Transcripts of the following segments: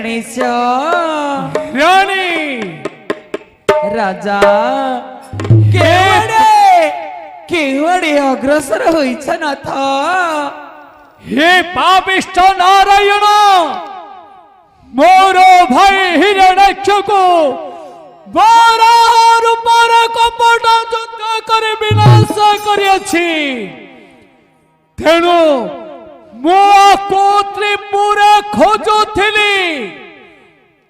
ଜାଣିଛ ରାଣୀ ରାଜା କେଉଁଆଡ଼େ ଅଗ୍ରସର ହୋଇଛ ନାଥ? हे पापिष्ट नारायण मोर भाई हिरण्यक्ष को 12 रूपर कपट युद्ध कर विनाश करियछि तेणु मो को त्रिपुरा खोजुथिली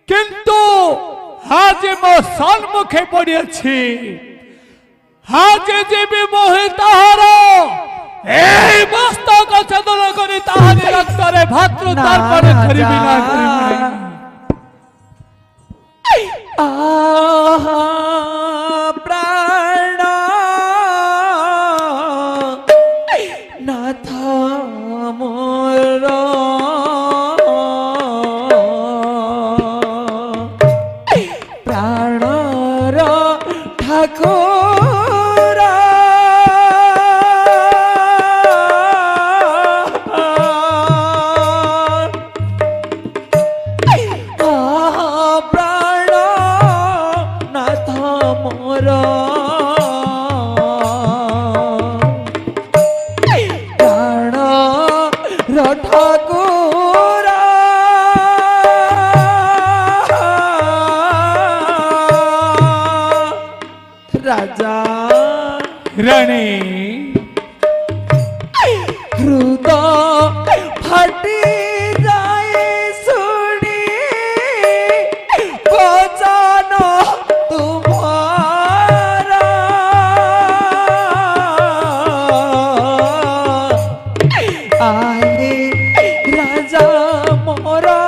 किंतु आज मो सन्मुखे पड़ियछि आज जीवी मोहिताहार এই মস্তক ছেদন করি তাহারি রক্তরে ভাতৃ তর্পণে করিবি না করিবি আহা প্রাণ নাথ মোর প্রাণর ঠাকুর राजा रानी हृदय फाटी जाए सुनी वचन तुम्हारा आए राजा मोरा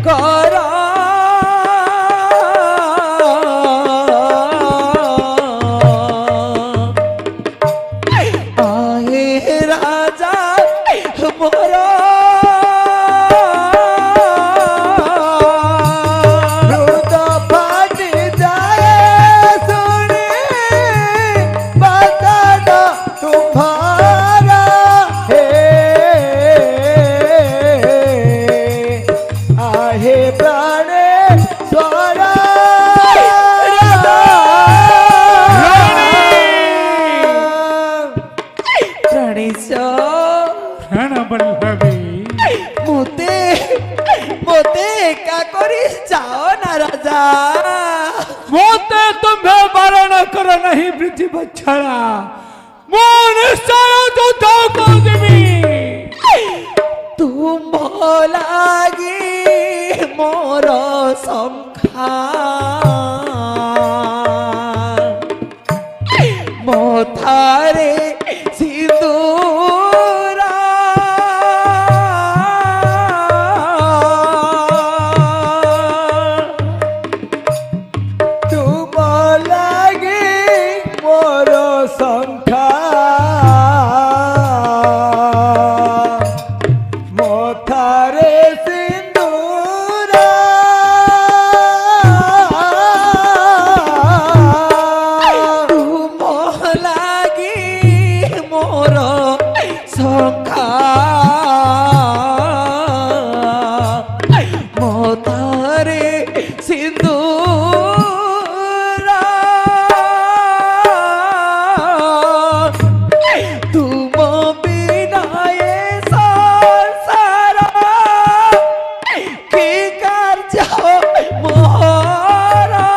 करा राजा मोते तुम्हें बारण कर नहीं वृद्धि बच्छड़ा मो निश्चय युद्ध को देवी तुम लागी मोर संखा मोथारे सिंदूरा तुम लागे मोर संखा मोथारे सिंदूरा तुम लागे मोर संखा मोथारे सिंदूरा तुम बिना ये संसार की कार्य मोरा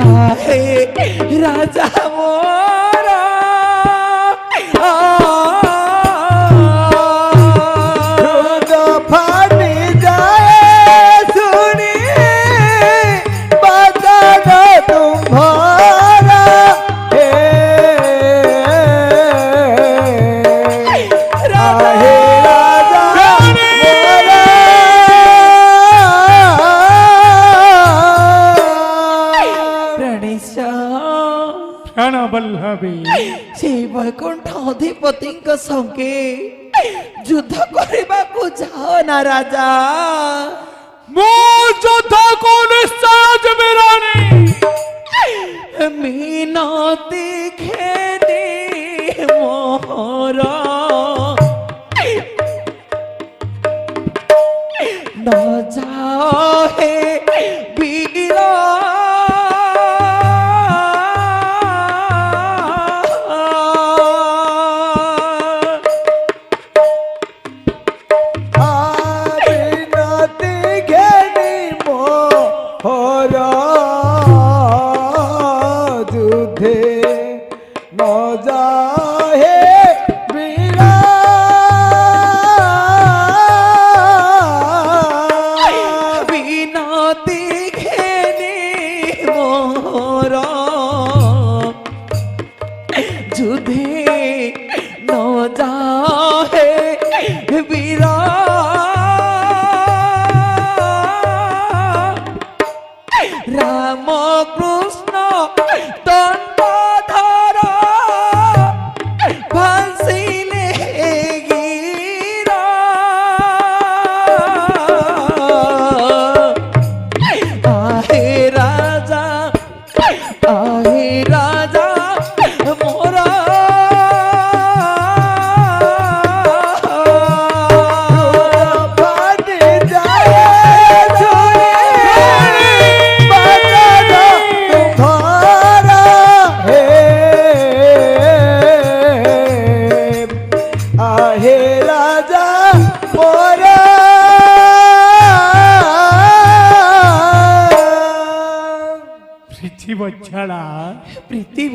आहे राजा मोरा दूध फाटी जाए सुनी बचन तुम्हारा हे राजा मोरा प्रणेशा क्षण बल्लभी से वैकुंठ अधिपति संगे युद्ध करने को जाओ ना राजा मो युद्ध को निश्चय जमीरानी मीनती खेनी मोहरा न जाओ हे बीरा मीनती खेनी मोहरा युद्धे न जाहे बीरा बिनती घेनी मोरा युद्धे न जाहे बीरा राम कृष्ण दंडधर भासिले गिरा आहे राजा मोरा फाटी जाए तुम्हारा हे आहे राजा मोरा पृथ्वी बच्छड़ा प्रीति